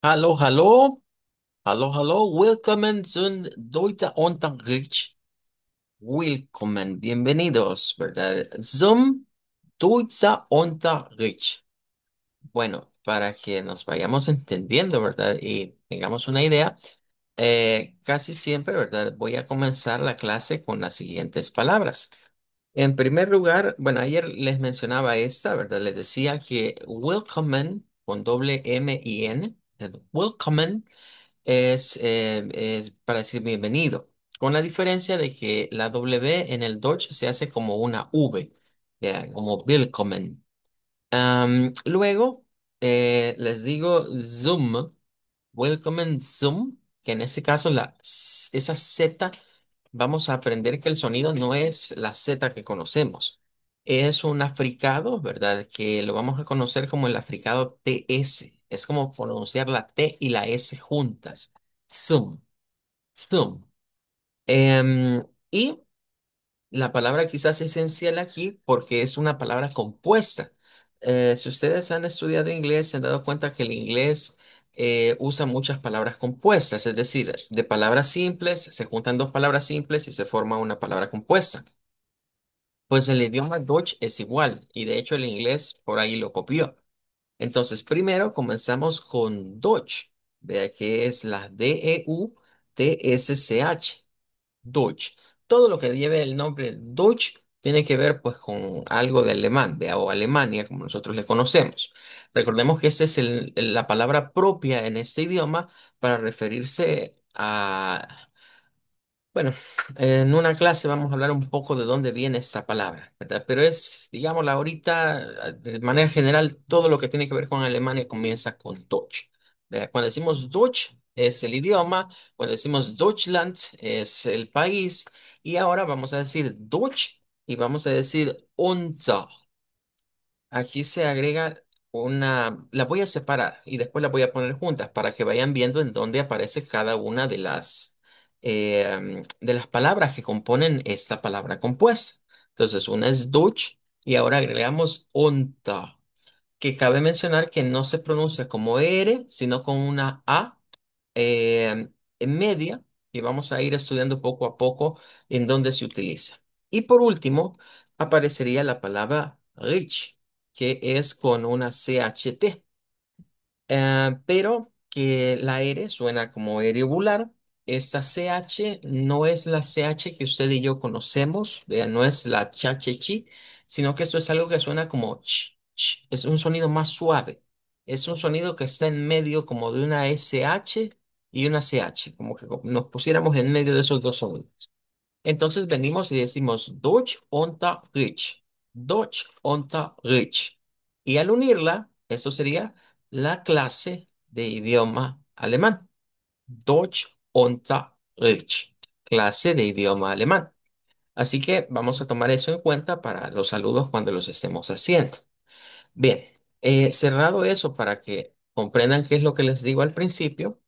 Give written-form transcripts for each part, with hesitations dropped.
Hallo, hallo, hallo, hallo, willkommen zum Deutsche Unterricht. Willkommen, bienvenidos, ¿verdad? Zum Deutsche Unterricht. Bueno, para que nos vayamos entendiendo, ¿verdad? Y tengamos una idea, casi siempre, ¿verdad? Voy a comenzar la clase con las siguientes palabras. En primer lugar, bueno, ayer les mencionaba esta, ¿verdad? Les decía que willkommen con doble M y N, willkommen es para decir bienvenido, con la diferencia de que la W en el Deutsch se hace como una V, ya, como willkommen. Luego les digo Zoom, welcome Zoom, que en ese caso esa Z, vamos a aprender que el sonido no es la Z que conocemos. Es un africado, ¿verdad? Que lo vamos a conocer como el africado TS. Es como pronunciar la T y la S juntas. Zoom, Zoom. Y la palabra quizás esencial aquí porque es una palabra compuesta. Si ustedes han estudiado inglés, se han dado cuenta que el inglés usa muchas palabras compuestas, es decir, de palabras simples se juntan dos palabras simples y se forma una palabra compuesta. Pues el idioma Deutsch es igual y de hecho el inglés por ahí lo copió. Entonces, primero comenzamos con Deutsch. Vea que es la Deutsch. Deutsch. Todo lo que lleve el nombre Deutsch tiene que ver pues con algo de alemán, vea, o Alemania, como nosotros le conocemos. Recordemos que esa es la palabra propia en este idioma para referirse a bueno, en una clase vamos a hablar un poco de dónde viene esta palabra, ¿verdad? Pero es, digámosla ahorita, de manera general, todo lo que tiene que ver con Alemania comienza con Deutsch. ¿Verdad? Cuando decimos Deutsch es el idioma, cuando decimos Deutschland es el país, y ahora vamos a decir Deutsch y vamos a decir unser. Aquí se agrega la voy a separar y después la voy a poner juntas para que vayan viendo en dónde aparece cada una de las palabras que componen esta palabra compuesta. Entonces, una es Deutsch y ahora agregamos unter, que cabe mencionar que no se pronuncia como R, sino con una A en media, y vamos a ir estudiando poco a poco en dónde se utiliza. Y por último, aparecería la palabra rich, que es con una CHT, pero que la R suena como R irregular. Esta CH no es la CH que usted y yo conocemos, vean, no es la chachechi, sino que esto es algo que suena como ch, ch. Es un sonido más suave. Es un sonido que está en medio como de una SH y una CH, como que nos pusiéramos en medio de esos dos sonidos. Entonces venimos y decimos Deutsch Unterricht, Deutsch Unterricht. Y al unirla, eso sería la clase de idioma alemán, Deutsch Unterricht, clase de idioma alemán. Así que vamos a tomar eso en cuenta para los saludos cuando los estemos haciendo. Bien, cerrado eso para que comprendan qué es lo que les digo al principio.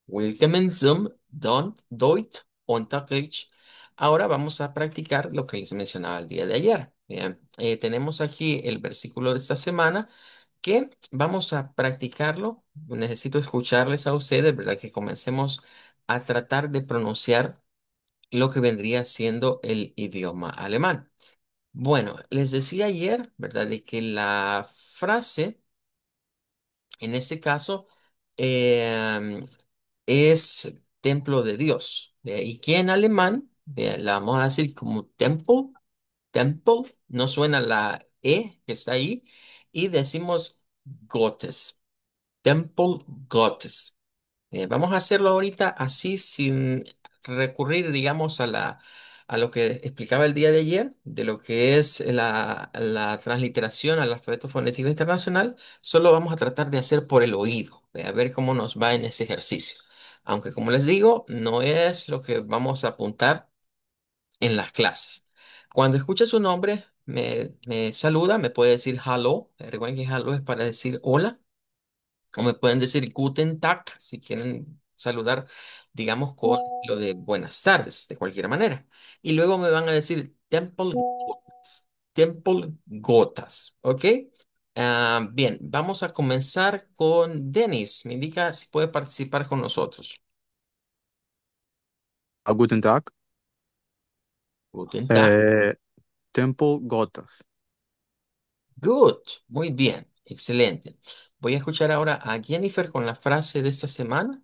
Willkommen zum Deutsch Unterricht. Ahora vamos a practicar lo que les mencionaba el día de ayer. Bien, tenemos aquí el versículo de esta semana que vamos a practicarlo. Necesito escucharles a ustedes, ¿verdad? Que comencemos a tratar de pronunciar lo que vendría siendo el idioma alemán. Bueno, les decía ayer, ¿verdad? De que la frase en este caso, es templo de Dios. Y que en alemán, la vamos a decir como temple, temple, no suena la E que está ahí, y decimos Gottes, temple Gottes. Vamos a hacerlo ahorita así sin recurrir, digamos, a lo que explicaba el día de ayer, de lo que es la transliteración al alfabeto fonético internacional. Solo vamos a tratar de hacer por el oído, a ver cómo nos va en ese ejercicio. Aunque, como les digo, no es lo que vamos a apuntar en las clases. Cuando escuche su nombre, me saluda, me puede decir hello. Recuerden que hello es para decir hola. O me pueden decir Guten Tag si quieren saludar, digamos, con lo de buenas tardes, de cualquier manera. Y luego me van a decir Temple Gotas, ¿ok? Bien, vamos a comenzar con Dennis. Me indica si puede participar con nosotros. Guten Tag. Guten Tag. Eh, Temple Gotas. Good. Muy bien. Excelente. Voy a escuchar ahora a Jennifer con la frase de esta semana.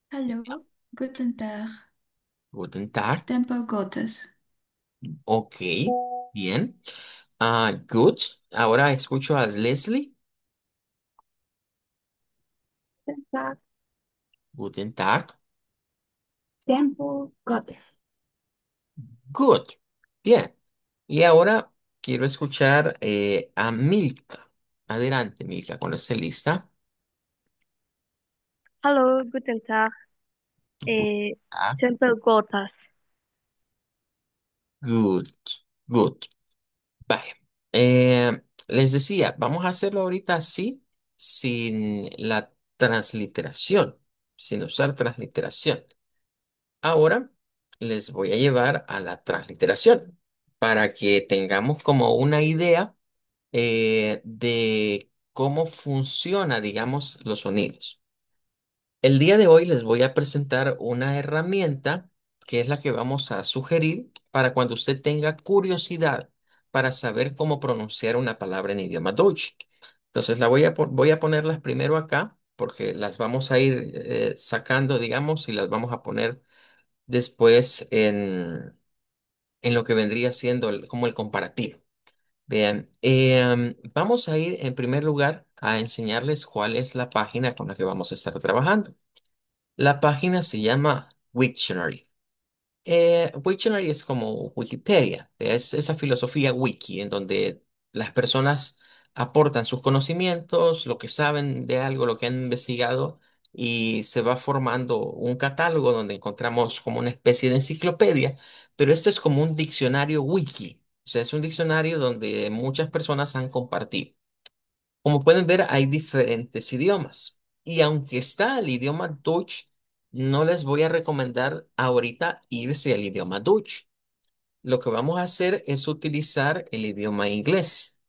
Hallo, guten Tag. Guten Tag. Tempo Gottes. Ok. Bien. Good. Ahora escucho a Leslie. Tag, Guten Tag. Temple Gottes. Good. Bien. Y ahora quiero escuchar a Milka. Adelante, Milka, cuando esté lista. Hallo, guten Tag. Guten Eh, Tag. Temple Gottes. Good. Good. Vaya. Les decía, vamos a hacerlo ahorita así, sin la transliteración, sin usar transliteración. Ahora les voy a llevar a la transliteración para que tengamos como una idea de cómo funciona, digamos, los sonidos. El día de hoy les voy a presentar una herramienta que es la que vamos a sugerir para cuando usted tenga curiosidad para saber cómo pronunciar una palabra en idioma Deutsch. Entonces voy a ponerlas primero acá porque las vamos a ir sacando, digamos, y las vamos a poner después en lo que vendría siendo como el comparativo. Vean, vamos a ir en primer lugar a enseñarles cuál es la página con la que vamos a estar trabajando. La página se llama Wiktionary. Wiktionary es como Wikipedia, es esa filosofía wiki en donde las personas aportan sus conocimientos, lo que saben de algo, lo que han investigado, y se va formando un catálogo donde encontramos como una especie de enciclopedia, pero esto es como un diccionario wiki, o sea, es un diccionario donde muchas personas han compartido. Como pueden ver, hay diferentes idiomas. Y aunque está el idioma Dutch, no les voy a recomendar ahorita irse al idioma Dutch. Lo que vamos a hacer es utilizar el idioma inglés.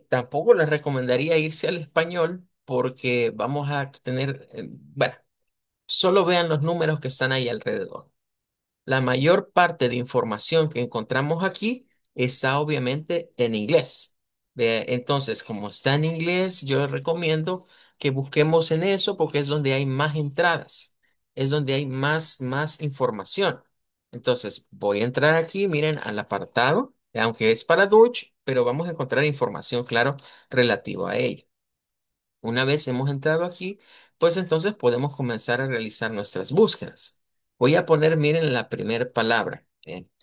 Tampoco les recomendaría irse al español porque vamos a tener, bueno, solo vean los números que están ahí alrededor. La mayor parte de información que encontramos aquí está obviamente en inglés. Entonces, como está en inglés, yo les recomiendo que busquemos en eso porque es donde hay más entradas, es donde hay más información. Entonces, voy a entrar aquí, miren, al apartado, aunque es para Dutch, pero vamos a encontrar información, claro, relativa a ello. Una vez hemos entrado aquí, pues entonces podemos comenzar a realizar nuestras búsquedas. Voy a poner, miren, la primera palabra.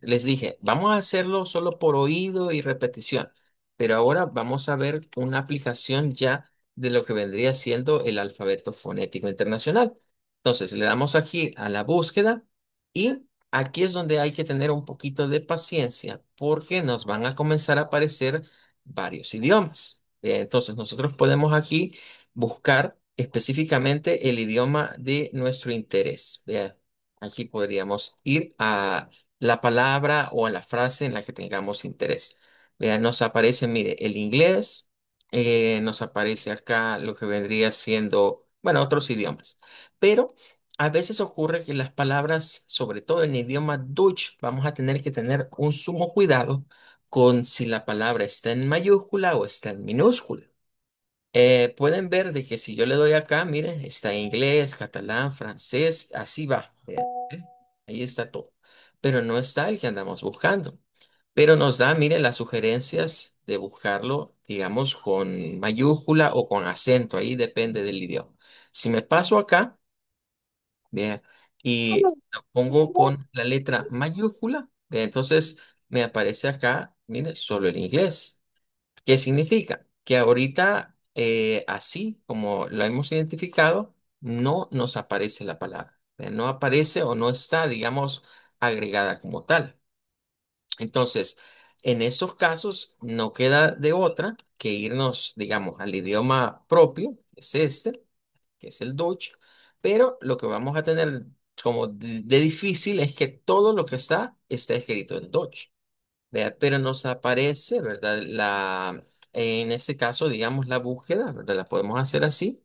Les dije, vamos a hacerlo solo por oído y repetición, pero ahora vamos a ver una aplicación ya de lo que vendría siendo el alfabeto fonético internacional. Entonces, le damos aquí a la búsqueda y aquí es donde hay que tener un poquito de paciencia porque nos van a comenzar a aparecer varios idiomas. Entonces, nosotros podemos aquí buscar específicamente el idioma de nuestro interés. Vea, aquí podríamos ir a la palabra o a la frase en la que tengamos interés. Vea, nos aparece, mire, el inglés, nos aparece acá lo que vendría siendo, bueno, otros idiomas. Pero a veces ocurre que las palabras, sobre todo en idioma Dutch, vamos a tener que tener un sumo cuidado con si la palabra está en mayúscula o está en minúscula. Pueden ver de que si yo le doy acá, miren, está inglés, catalán, francés, así va. Vean, ¿eh? Ahí está todo. Pero no está el que andamos buscando. Pero nos da, miren, las sugerencias de buscarlo, digamos, con mayúscula o con acento. Ahí depende del idioma. Si me paso acá, vean, y lo pongo con la letra mayúscula, vean, entonces me aparece acá, miren, solo el inglés. ¿Qué significa? Que ahorita, así como lo hemos identificado, no nos aparece la palabra. No aparece o no está, digamos, agregada como tal. Entonces, en esos casos, no queda de otra que irnos, digamos, al idioma propio, que es este, que es el Dutch, pero lo que vamos a tener como de difícil es que todo lo que está escrito en Dutch. Vea, pero nos aparece, ¿verdad? En este caso, digamos, la búsqueda, ¿verdad? La podemos hacer así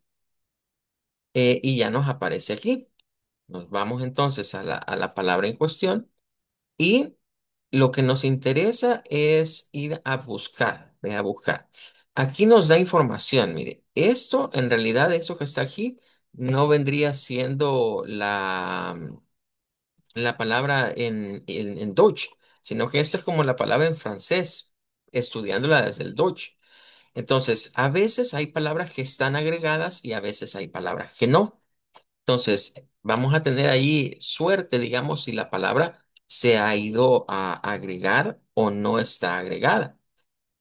y ya nos aparece aquí. Nos vamos entonces a la palabra en cuestión y lo que nos interesa es ir a buscar, ve a buscar. Aquí nos da información, mire, esto en realidad, esto que está aquí, no vendría siendo la palabra en Deutsch, sino que esto es como la palabra en francés, estudiándola desde el Deutsch. Entonces, a veces hay palabras que están agregadas y a veces hay palabras que no. Entonces, vamos a tener ahí suerte, digamos, si la palabra se ha ido a agregar o no está agregada.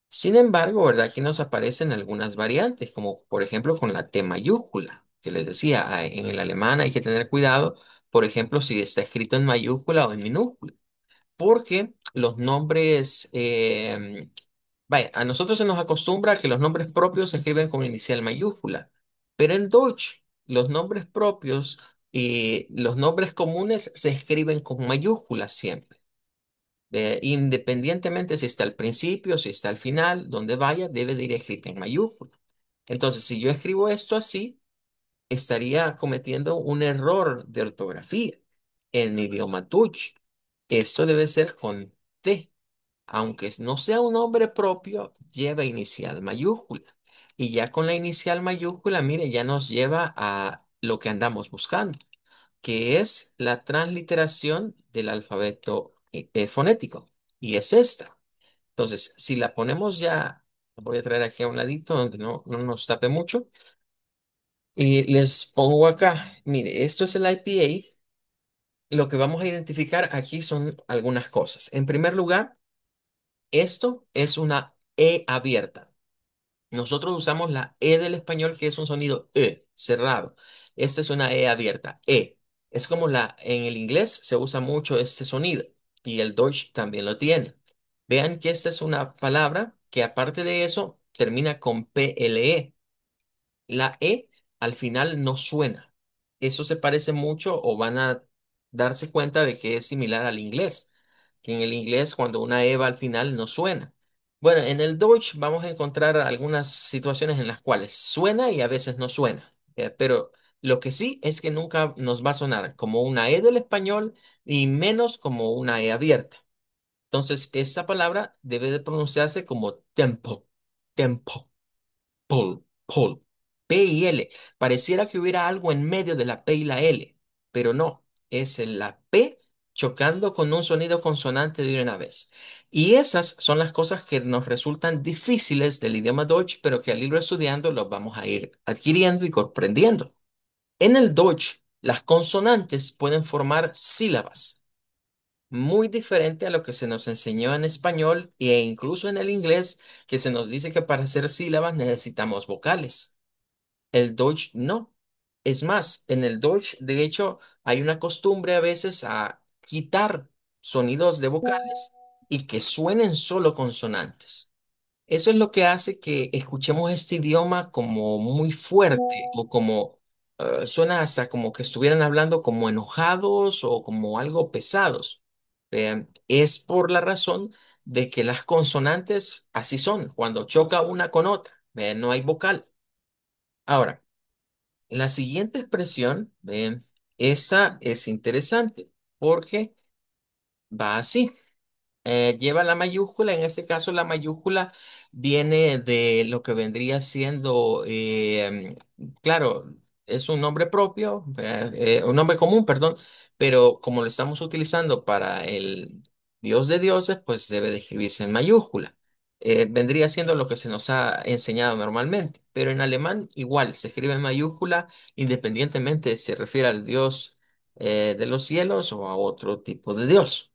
Sin embargo, ¿verdad? Aquí nos aparecen algunas variantes, como por ejemplo con la T mayúscula, que les decía, en el alemán hay que tener cuidado, por ejemplo, si está escrito en mayúscula o en minúscula, porque los nombres, vaya, a nosotros se nos acostumbra que los nombres propios se escriben con inicial mayúscula, pero en Deutsch los nombres propios y los nombres comunes se escriben con mayúsculas siempre. Independientemente si está al principio, si está al final, donde vaya, debe de ir escrita en mayúscula. Entonces, si yo escribo esto así, estaría cometiendo un error de ortografía en idioma Dutch. Esto debe ser con T, aunque no sea un nombre propio, lleva inicial mayúscula. Y ya con la inicial mayúscula, mire, ya nos lleva a lo que andamos buscando, que es la transliteración del alfabeto fonético. Y es esta. Entonces, si la ponemos ya, la voy a traer aquí a un ladito donde no nos tape mucho. Y les pongo acá, mire, esto es el IPA. Lo que vamos a identificar aquí son algunas cosas. En primer lugar, esto es una E abierta. Nosotros usamos la E del español, que es un sonido E, cerrado. Esta es una E abierta, E. Es como en el inglés se usa mucho este sonido y el Deutsch también lo tiene. Vean que esta es una palabra que aparte de eso termina con PLE. La E al final no suena. Eso se parece mucho o van a darse cuenta de que es similar al inglés, que en el inglés cuando una E va al final no suena. Bueno, en el Deutsch vamos a encontrar algunas situaciones en las cuales suena y a veces no suena, pero lo que sí es que nunca nos va a sonar como una E del español y menos como una E abierta. Entonces, esta palabra debe de pronunciarse como tempo, tempo. Pull, pull. P y L. Pareciera que hubiera algo en medio de la P y la L, pero no. Es la P chocando con un sonido consonante de una vez. Y esas son las cosas que nos resultan difíciles del idioma Deutsch, pero que al irlo estudiando los vamos a ir adquiriendo y comprendiendo. En el Deutsch, las consonantes pueden formar sílabas muy diferente a lo que se nos enseñó en español e incluso en el inglés, que se nos dice que para hacer sílabas necesitamos vocales. El Deutsch no. Es más, en el Deutsch, de hecho, hay una costumbre a veces a quitar sonidos de vocales y que suenen solo consonantes. Eso es lo que hace que escuchemos este idioma como muy fuerte o como suena hasta como que estuvieran hablando como enojados o como algo pesados. Es por la razón de que las consonantes así son, cuando choca una con otra, no hay vocal. Ahora, la siguiente expresión, esa es interesante porque va así. Lleva la mayúscula, en este caso la mayúscula viene de lo que vendría siendo, claro, es un nombre propio, un nombre común, perdón, pero como lo estamos utilizando para el Dios de dioses, pues debe de escribirse en mayúscula. Vendría siendo lo que se nos ha enseñado normalmente, pero en alemán igual se escribe en mayúscula independientemente si se refiere al Dios, de los cielos o a otro tipo de Dios.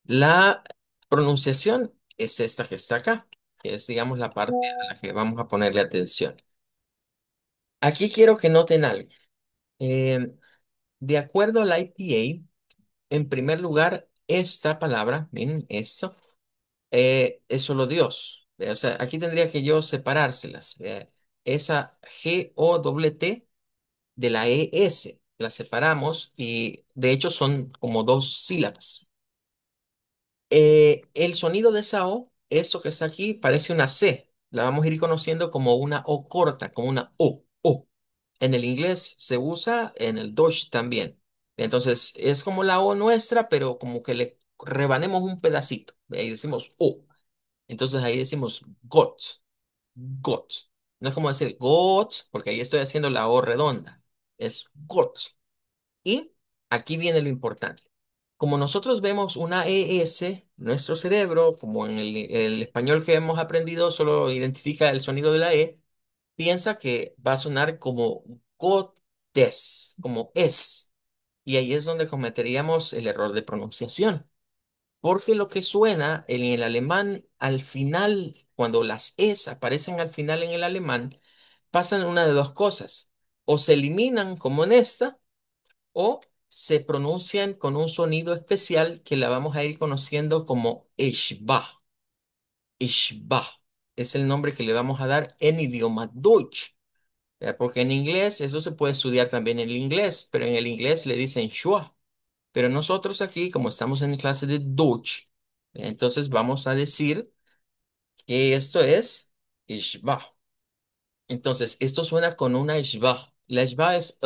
La pronunciación es esta que está acá, que es, digamos, la parte a la que vamos a ponerle atención. Aquí quiero que noten algo. Eh, de acuerdo al IPA, en primer lugar, esta palabra, miren esto, es solo Dios. O sea, aquí tendría que yo separárselas. Esa G-O-T de la ES. las separamos y de hecho son como dos sílabas. El sonido de esa O, eso que está aquí, parece una C. La vamos a ir conociendo como una O corta, como una O, O. En el inglés se usa, en el Dutch también. Entonces es como la O nuestra, pero como que le rebanemos un pedacito. Ahí decimos O. Entonces ahí decimos got, got. No es como decir got, porque ahí estoy haciendo la O redonda. Es got. Y aquí viene lo importante. Como nosotros vemos una ES, nuestro cerebro, como en el español que hemos aprendido, solo identifica el sonido de la E, piensa que va a sonar como gotes, como es. Y ahí es donde cometeríamos el error de pronunciación. Porque lo que suena en el alemán al final, cuando las es aparecen al final en el alemán, pasan una de dos cosas. O se eliminan como en esta, o se pronuncian con un sonido especial que la vamos a ir conociendo como Ishbah. Ishbah es el nombre que le vamos a dar en idioma Deutsch. Porque en inglés, eso se puede estudiar también en el inglés, pero en el inglés le dicen Schwa. Pero nosotros aquí, como estamos en clase de Deutsch, entonces vamos a decir que esto es Ishbah. Entonces, esto suena con una Ishbah. La Ishbah es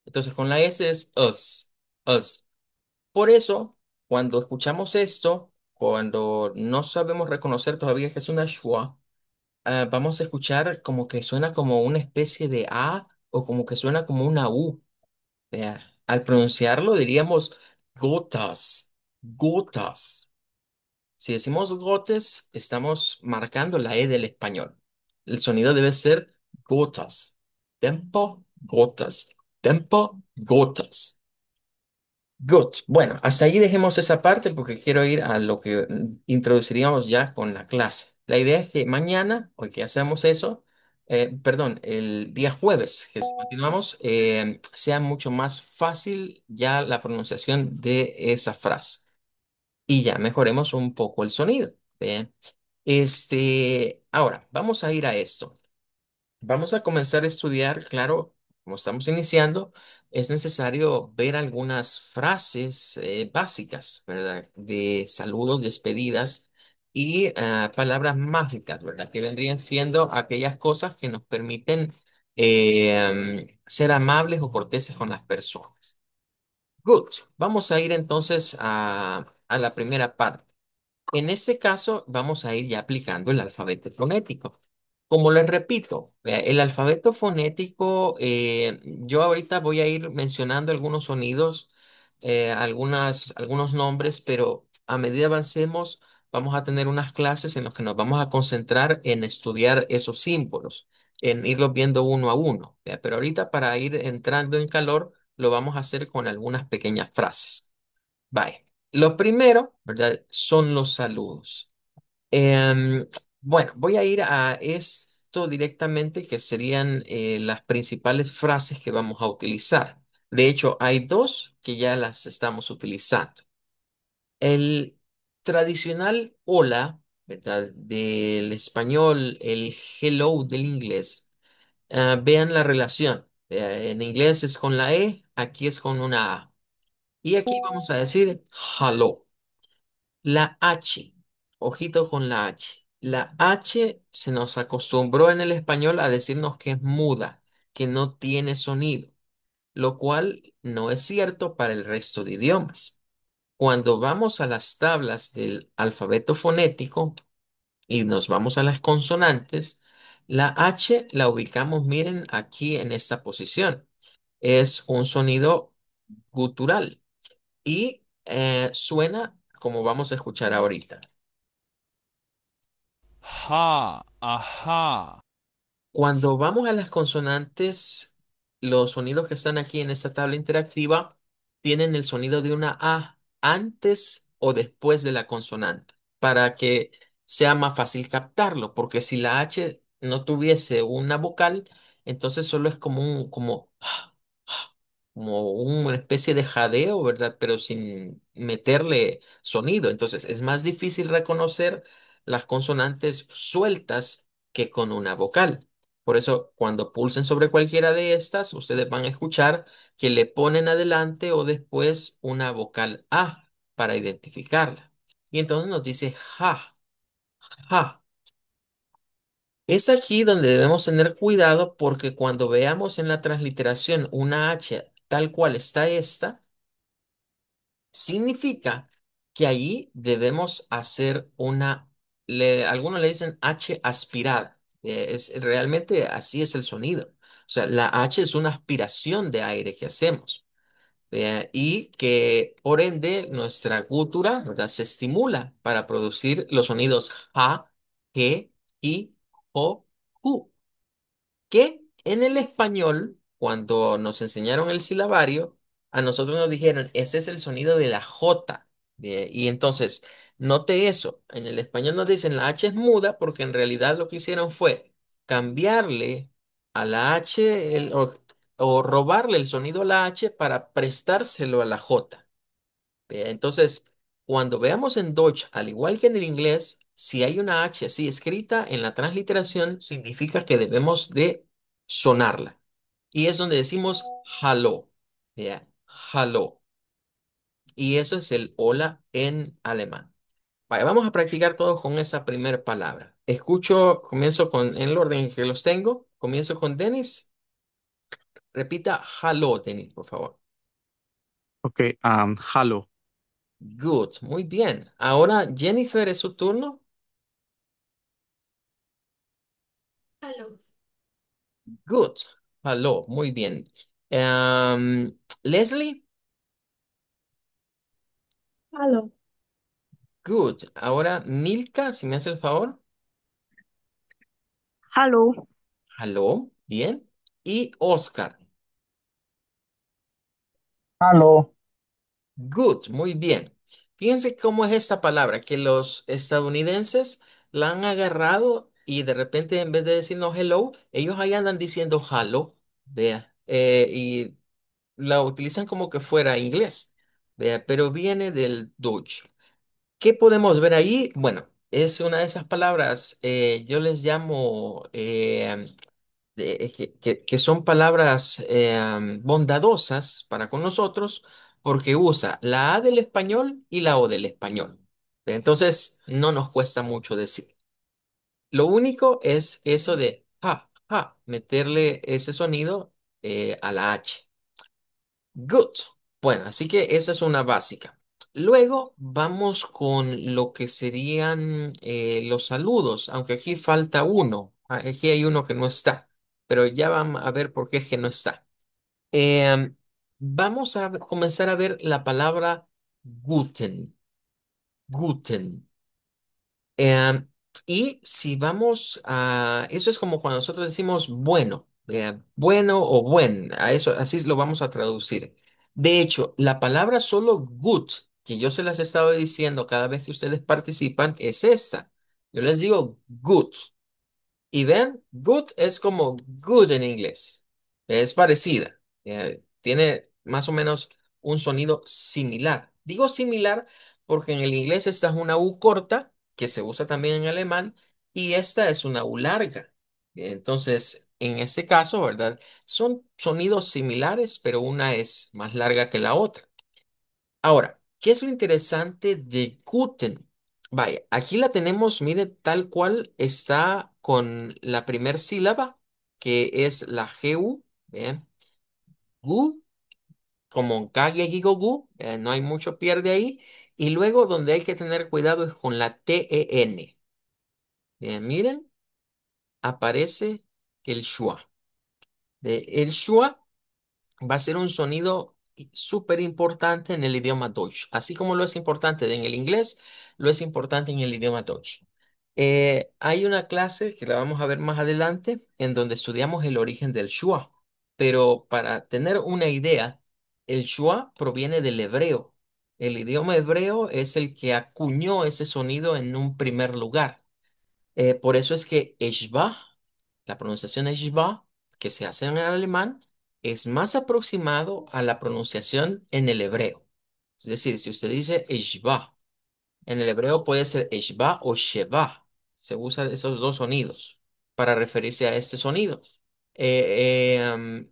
entonces, con la S es us, us. Por eso, cuando escuchamos esto, cuando no sabemos reconocer todavía que es una schwa, vamos a escuchar como que suena como una especie de A o como que suena como una U. Vea, al pronunciarlo diríamos gotas, gotas. Si decimos gotes, estamos marcando la E del español. El sonido debe ser gotas. Tempo, gotas. Tempo, gotas. Good. Bueno, hasta allí dejemos esa parte porque quiero ir a lo que introduciríamos ya con la clase. La idea es que mañana, hoy que hacemos eso, perdón, el día jueves, que si continuamos, sea mucho más fácil ya la pronunciación de esa frase y ya mejoremos un poco el sonido. Bien. Ahora, vamos a ir a esto. Vamos a comenzar a estudiar, claro, como estamos iniciando, es necesario ver algunas frases básicas, ¿verdad? De saludos, despedidas y palabras mágicas, ¿verdad? Que vendrían siendo aquellas cosas que nos permiten ser amables o corteses con las personas. Good. Vamos a ir entonces a la primera parte. En este caso, vamos a ir ya aplicando el alfabeto fonético. Como les repito, vea, el alfabeto fonético, yo ahorita voy a ir mencionando algunos sonidos, algunos nombres, pero a medida avancemos, vamos a tener unas clases en las que nos vamos a concentrar en estudiar esos símbolos, en irlos viendo uno a uno. Vea, pero ahorita para ir entrando en calor, lo vamos a hacer con algunas pequeñas frases. Bye. Lo primero, ¿verdad? Son los saludos. Em, bueno, voy a ir a esto directamente, que serían las principales frases que vamos a utilizar. De hecho, hay dos que ya las estamos utilizando. El tradicional hola, ¿verdad? Del español, el hello del inglés. Vean la relación. En inglés es con la E, aquí es con una A. Y aquí vamos a decir hello. La H, ojito con la H. La H se nos acostumbró en el español a decirnos que es muda, que no tiene sonido, lo cual no es cierto para el resto de idiomas. Cuando vamos a las tablas del alfabeto fonético y nos vamos a las consonantes, la H la ubicamos, miren, aquí en esta posición. Es un sonido gutural y suena como vamos a escuchar ahorita. Ha, aha. Cuando vamos a las consonantes, los sonidos que están aquí en esta tabla interactiva tienen el sonido de una A antes o después de la consonante, para que sea más fácil captarlo, porque si la H no tuviese una vocal, entonces solo es como una especie de jadeo, ¿verdad? Pero sin meterle sonido. Entonces es más difícil reconocer las consonantes sueltas que con una vocal. Por eso, cuando pulsen sobre cualquiera de estas, ustedes van a escuchar que le ponen adelante o después una vocal A para identificarla. Y entonces nos dice ja, ja. Es aquí donde debemos tener cuidado porque cuando veamos en la transliteración una H tal cual está esta, significa que allí debemos hacer algunos le dicen H aspirada. Realmente así es el sonido. O sea, la H es una aspiración de aire que hacemos. Y que por ende nuestra gútura, ¿verdad? Se estimula para producir los sonidos ja, je, i, o, u que en el español, cuando nos enseñaron el silabario, a nosotros nos dijeron, ese es el sonido de la J. Y entonces, note eso, en el español nos dicen la H es muda porque en realidad lo que hicieron fue cambiarle a la H o robarle el sonido a la H para prestárselo a la J. Entonces, cuando veamos en Dutch, al igual que en el inglés, si hay una H así escrita en la transliteración, significa que debemos de sonarla. Y es donde decimos hallo. ¿Ya? Hallo. Y eso es el hola en alemán. Vaya, vamos a practicar todos con esa primera palabra. Comienzo en el orden en que los tengo. Comienzo con Dennis. Repita hallo, Dennis, por favor. Ok, hello. Good, muy bien. Ahora, Jennifer, es su turno. Hallo. Good. Hello. Muy bien. Leslie. Hallo. Good. Ahora Milka, si me hace el favor. Hallo. Hello. Bien. Y Oscar. Aló, Good. Muy bien. Fíjense cómo es esta palabra, que los estadounidenses la han agarrado y de repente en vez de decirnos hello, ellos ahí andan diciendo hello. Vea. Y la utilizan como que fuera inglés. Vea, pero viene del Dutch. ¿Qué podemos ver ahí? Bueno, es una de esas palabras, yo les llamo, que son palabras bondadosas para con nosotros porque usa la A del español y la O del español. Entonces, no nos cuesta mucho decir. Lo único es eso de ja, ja, meterle ese sonido a la H. Good. Bueno, así que esa es una básica. Luego vamos con lo que serían los saludos, aunque aquí falta uno. Aquí hay uno que no está, pero ya vamos a ver por qué es que no está. Vamos a comenzar a ver la palabra guten. Guten. Eh, y si vamos eso es como cuando nosotros decimos bueno, bueno o buen, a eso así lo vamos a traducir. De hecho, la palabra solo good, que yo se las he estado diciendo cada vez que ustedes participan, es esta. Yo les digo good. Y ven, good es como good en inglés. Es parecida. Tiene más o menos un sonido similar. Digo similar porque en el inglés esta es una U corta, que se usa también en alemán, y esta es una U larga. Entonces, en este caso, ¿verdad? Son sonidos similares, pero una es más larga que la otra. Ahora, ¿qué es lo interesante de Guten? Vaya, aquí la tenemos, mire, tal cual está con la primer sílaba, que es la GU, ¿vean? Gu, como Kage Gigo Gu, no hay mucho pierde ahí. Y luego donde hay que tener cuidado es con la TEN. Miren, aparece el schwa. El schwa va a ser un sonido súper importante en el idioma Deutsch. Así como lo es importante en el inglés, lo es importante en el idioma Deutsch. Hay una clase que la vamos a ver más adelante en donde estudiamos el origen del schwa. Pero para tener una idea, el schwa proviene del hebreo. El idioma hebreo es el que acuñó ese sonido en un primer lugar. Por eso es que Eshba, la pronunciación Eshba, que se hace en el alemán, es más aproximado a la pronunciación en el hebreo. Es decir, si usted dice Eshba, en el hebreo puede ser Eshba o Sheba. Se usan esos dos sonidos. para referirse a este sonido. En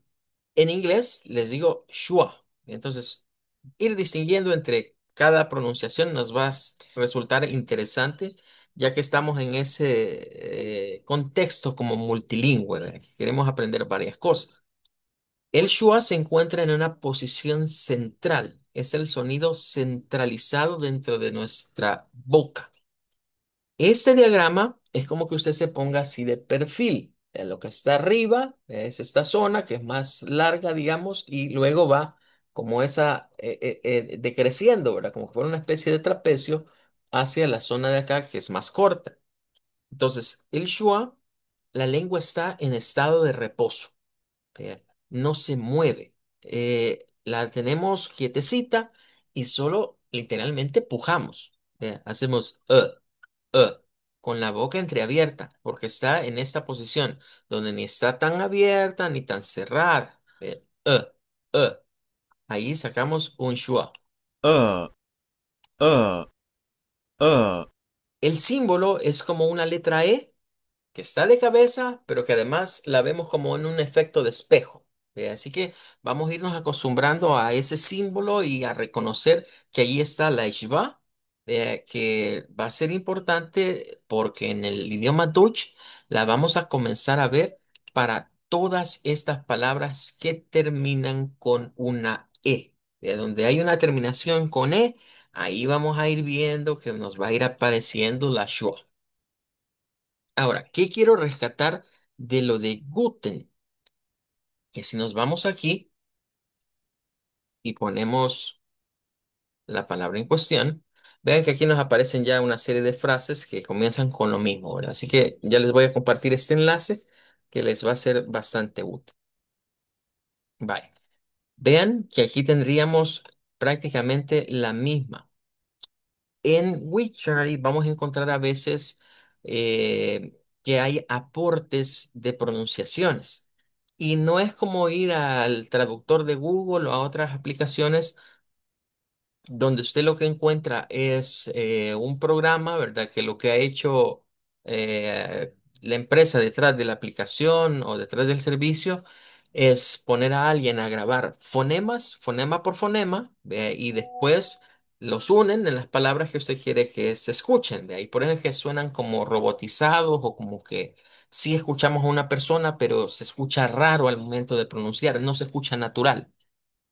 inglés les digo schwa. Entonces, ir distinguiendo entre cada pronunciación nos va a resultar interesante, ya que estamos en ese contexto como multilingüe, ¿verdad? Que queremos aprender varias cosas. El schwa se encuentra en una posición central. Es el sonido centralizado dentro de nuestra boca. Este diagrama es como que usted se ponga así de perfil. Lo que está arriba es esta zona que es más larga, digamos, y luego va como esa decreciendo, ¿verdad? Como que fuera una especie de trapecio hacia la zona de acá que es más corta. Entonces, el schwa, la lengua está en estado de reposo. No se mueve. La tenemos quietecita y solo literalmente pujamos. Hacemos con la boca entreabierta, porque está en esta posición, donde ni está tan abierta ni tan cerrada. Ahí sacamos un schwa. uh, uh, uh, El símbolo es como una letra E que está de cabeza, pero que además la vemos como en un efecto de espejo. Así que vamos a irnos acostumbrando a ese símbolo y a reconocer que ahí está la ishba, que va a ser importante porque en el idioma Dutch la vamos a comenzar a ver para todas estas palabras que terminan con una E. Donde hay una terminación con E, ahí vamos a ir viendo que nos va a ir apareciendo la schwa. Ahora, ¿qué quiero rescatar de lo de Guten? Que si nos vamos aquí y ponemos la palabra en cuestión, vean que aquí nos aparecen ya una serie de frases que comienzan con lo mismo, ¿verdad? Así que ya les voy a compartir este enlace que les va a ser bastante útil. Vale. Vean que aquí tendríamos prácticamente la misma. En Wiktionary vamos a encontrar a veces que hay aportes de pronunciaciones. Y no es como ir al traductor de Google o a otras aplicaciones donde usted lo que encuentra es un programa, ¿verdad? Que lo que ha hecho la empresa detrás de la aplicación o detrás del servicio es poner a alguien a grabar fonemas, fonema por fonema, y después los unen en las palabras que usted quiere que se escuchen. De ahí por eso es que suenan como robotizados o como que sí escuchamos a una persona, pero se escucha raro al momento de pronunciar, no se escucha natural.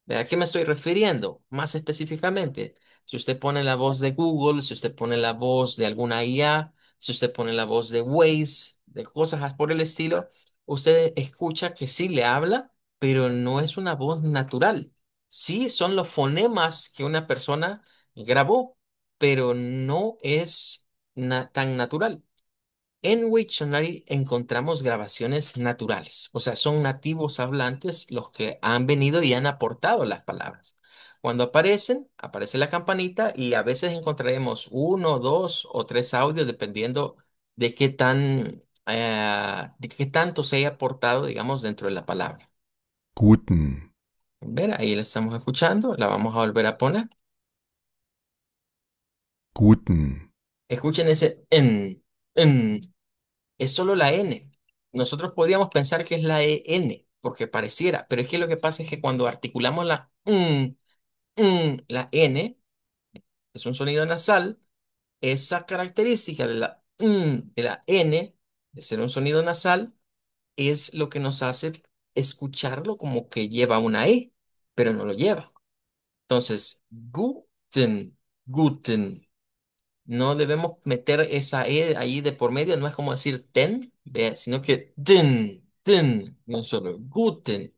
¿A qué me estoy refiriendo? Más específicamente, si usted pone la voz de Google, si usted pone la voz de alguna IA, si usted pone la voz de Waze, de cosas por el estilo, usted escucha que sí le habla, pero no es una voz natural. Sí son los fonemas que una persona grabó, pero no es tan natural. En Wiktionary encontramos grabaciones naturales, o sea, son nativos hablantes los que han venido y han aportado las palabras. Cuando aparecen, aparece la campanita y a veces encontraremos uno, dos o tres audios dependiendo de de qué tanto se haya aportado, digamos, dentro de la palabra. guten, Ver, ahí la estamos escuchando, la vamos a volver a poner. guten, Escuchen ese es solo la N. Nosotros podríamos pensar que es la EN, porque pareciera, pero es que lo que pasa es que cuando articulamos la N, es un sonido nasal, esa característica de de la N, de ser un sonido nasal, es lo que nos hace escucharlo como que lleva una E, pero no lo lleva. Entonces, guten. No debemos meter esa E ahí de por medio, no es como decir ten, sino que no solo guten.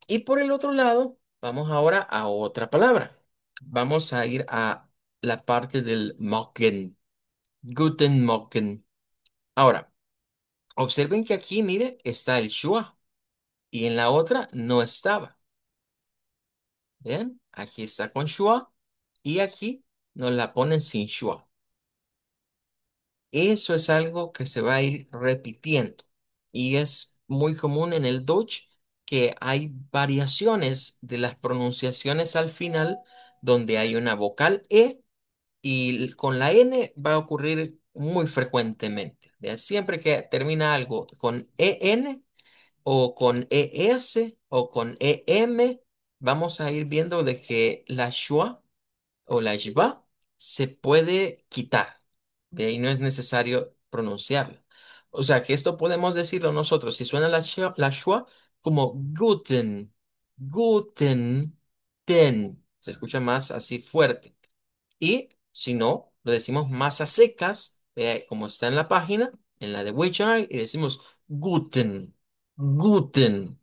Y por el otro lado, vamos ahora a otra palabra. Vamos a ir a la parte del Morgen, Guten Morgen. Ahora, observen que aquí, mire, está el schwa y en la otra no estaba. ¿Ven? Aquí está con schwa y aquí nos la ponen sin schwa. Eso es algo que se va a ir repitiendo y es muy común en el Dutch que hay variaciones de las pronunciaciones al final donde hay una vocal E y con la N va a ocurrir muy frecuentemente. ¿Vea? Siempre que termina algo con EN o con ES o con EM, vamos a ir viendo de que la schwa o la shba se puede quitar. De ahí no es necesario pronunciarla. O sea que esto podemos decirlo nosotros. Si suena la schwa como guten, guten, ten. Se escucha más así fuerte. Y si no, lo decimos más a secas, como está en la página, en la de Wiktionary, y decimos guten, guten.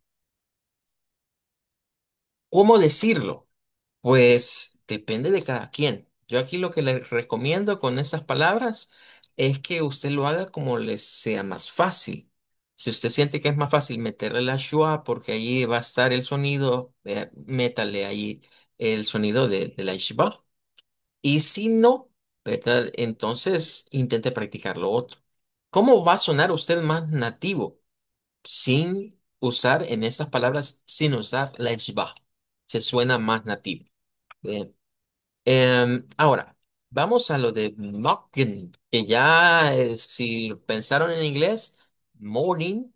¿Cómo decirlo? Pues depende de cada quien. Yo aquí lo que le recomiendo con esas palabras es que usted lo haga como les sea más fácil. Si usted siente que es más fácil meterle la schwa porque allí va a estar el sonido, métale ahí el sonido de la shba. Y si no, ¿verdad? Entonces intente practicar lo otro. ¿Cómo va a sonar usted más nativo sin usar en estas palabras, sin usar la shba? Se suena más nativo. Bien. Ahora, vamos a lo de morgen, que ya si lo pensaron en inglés, morning,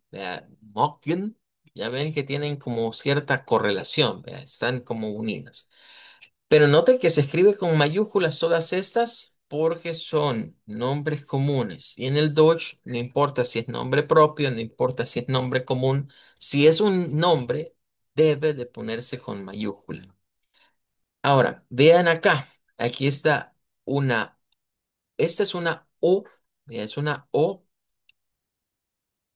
morgen, ya ven que tienen como cierta correlación, están como unidas. Pero noten que se escribe con mayúsculas todas estas porque son nombres comunes. Y en el Dutch no importa si es nombre propio, no importa si es nombre común, si es un nombre, debe de ponerse con mayúscula. Ahora, vean acá, aquí está una, esta es una O, es una O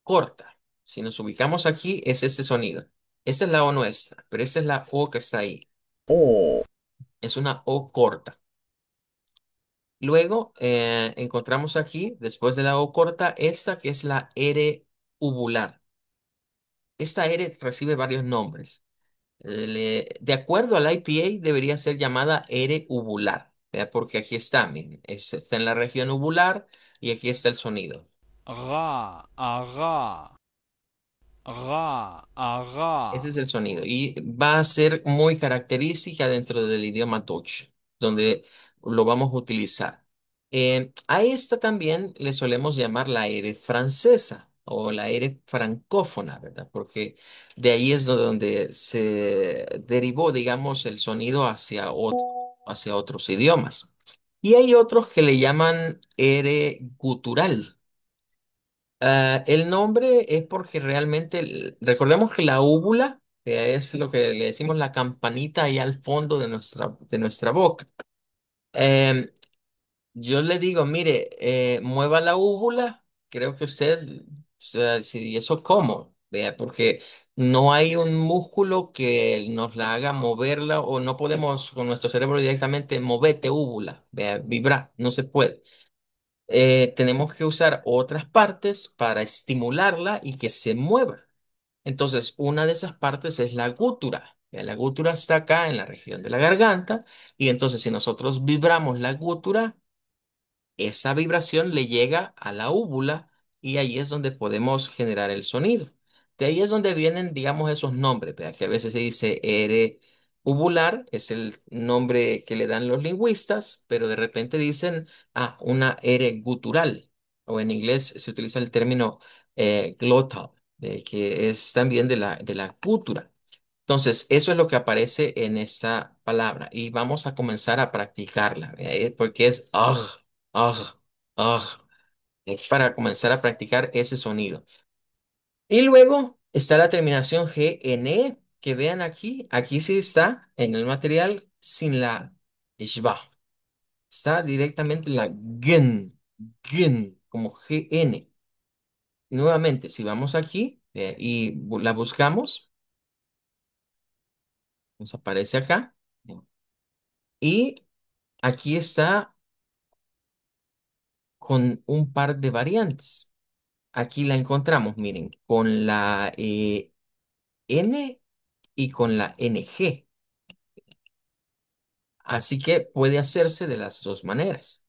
corta. Si nos ubicamos aquí, es este sonido. Esta es la O nuestra, pero esta es la O que está ahí. O, Es una O corta. Luego encontramos aquí, después de la O corta, esta que es la R uvular. Esta R recibe varios nombres. De acuerdo al IPA, debería ser llamada R uvular, ¿vea? Porque aquí está, miren, está en la región uvular y aquí está el sonido. Ra, ara, ra, Ese ara. es el sonido y va a ser muy característica dentro del idioma Dutch, donde lo vamos a utilizar. A esta también le solemos llamar la R francesa o la R francófona, ¿verdad? Porque de ahí es donde se derivó, digamos, el sonido hacia otros idiomas. Y hay otros que le llaman R gutural. El nombre es porque realmente, recordemos que la úvula es lo que le decimos la campanita ahí al fondo de nuestra boca. Em, yo le digo, mire, mueva la úvula, creo que usted, o sea, si eso cómo, vea, porque no hay un músculo que nos la haga moverla o no podemos con nuestro cerebro directamente moverte úvula, vea, vibrar, no se puede. Tenemos que usar otras partes para estimularla y que se mueva. Entonces, una de esas partes es la gútura. Ya, la gútura está acá en la región de la garganta y entonces si nosotros vibramos la gútura, esa vibración le llega a la úvula y ahí es donde podemos generar el sonido. De ahí es donde vienen, digamos, esos nombres, ¿verdad? Que a veces se dice R uvular, es el nombre que le dan los lingüistas, pero de repente dicen, una R gutural, o en inglés se utiliza el término glottal, que es también de la gútura. Entonces, eso es lo que aparece en esta palabra y vamos a comenzar a practicarla, porque es ugh, ugh. Es para comenzar a practicar ese sonido. Y luego está la terminación GNE, que vean aquí, aquí sí está en el material sin la shba. Está directamente la gen, como GN. Nuevamente, si vamos aquí y la buscamos, nos aparece acá. Y aquí está con un par de variantes. Aquí la encontramos, miren, con la N y con la NG. Así que puede hacerse de las dos maneras.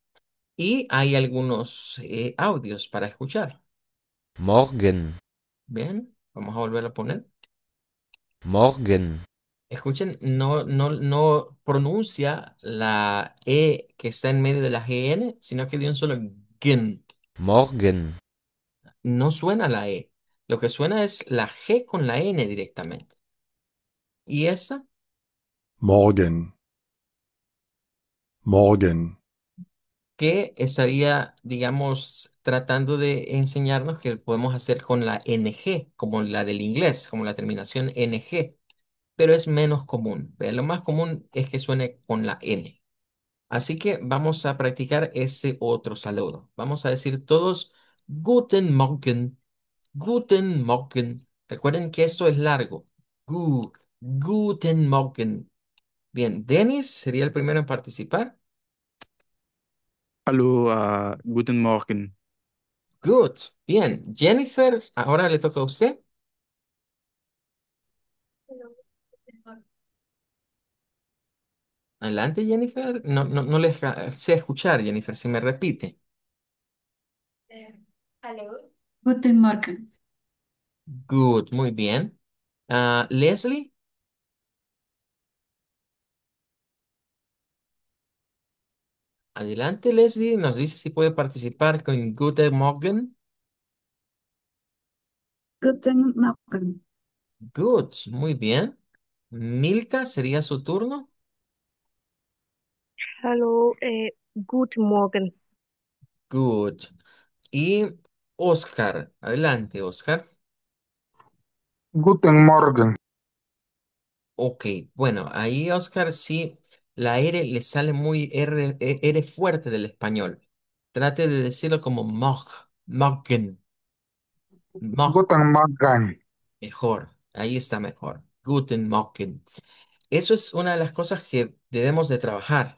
Y hay algunos audios para escuchar. Morgen, Bien, vamos a volver a poner. morgen, Escuchen, no pronuncia la E que está en medio de la GN, sino que de un solo. Morgen. Morgen. No suena la E. Lo que suena es la G con la N directamente. ¿Y esa? Morgen. Morgen. Que estaría, digamos, tratando de enseñarnos que podemos hacer con la NG, como la del inglés, como la terminación NG, pero es menos común. ¿Ve? Lo más común es que suene con la N. Así que vamos a practicar ese otro saludo. Vamos a decir todos Guten Morgen, Guten Morgen. Recuerden que esto es largo. Guten Morgen. Bien, Dennis sería el primero en participar. Hallo, guten Morgen. Good. Bien, Jennifer, ahora le toca a usted. Hello. Guten Morgen. Adelante, Jennifer. No le sé escuchar, Jennifer, si me repite. Hallo. Guten Morgen. Good, muy bien. Leslie, adelante, Leslie. Nos dice si puede participar con Guten Morgen. Guten Morgen. Good, muy bien. Milka, sería su turno. Hallo, guten Morgen. Good. Y Oscar, adelante, Oscar. Guten Morgen. Ok, bueno, ahí Oscar sí, la R le sale muy R fuerte del español. Trate de decirlo como Morgen, Mog, Guten Morgen. mejor, ahí está mejor. Guten Morgen. Eso es una de las cosas que debemos de trabajar.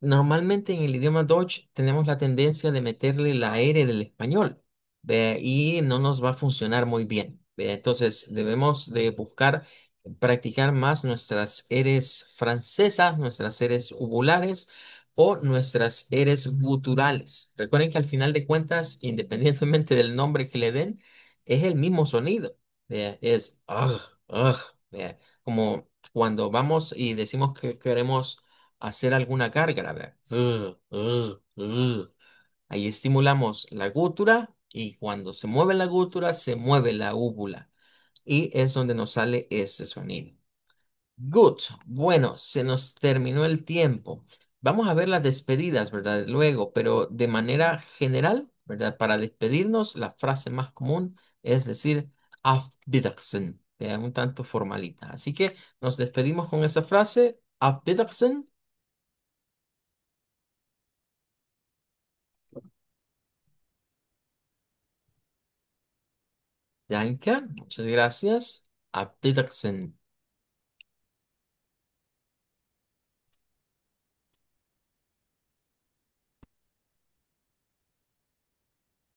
Normalmente en el idioma Deutsch tenemos la tendencia de meterle la R del español, y no nos va a funcionar muy bien. Entonces debemos de buscar practicar más nuestras Rs francesas, nuestras Rs uvulares o nuestras Rs guturales. Recuerden que al final de cuentas, independientemente del nombre que le den, es el mismo sonido. Es ugh, como cuando vamos y decimos que queremos hacer alguna gárgara, ¿verdad? Ahí estimulamos la gútura y cuando se mueve la gútura se mueve la úvula y es donde nos sale ese sonido. Good. Bueno, se nos terminó el tiempo. Vamos a ver las despedidas, ¿verdad? Luego, pero de manera general, ¿verdad? Para despedirnos, la frase más común es decir Auf Wiedersehen, un tanto formalita. Así que nos despedimos con esa frase, Auf Wiedersehen. Danke, muchas gracias. Auf Wiedersehen.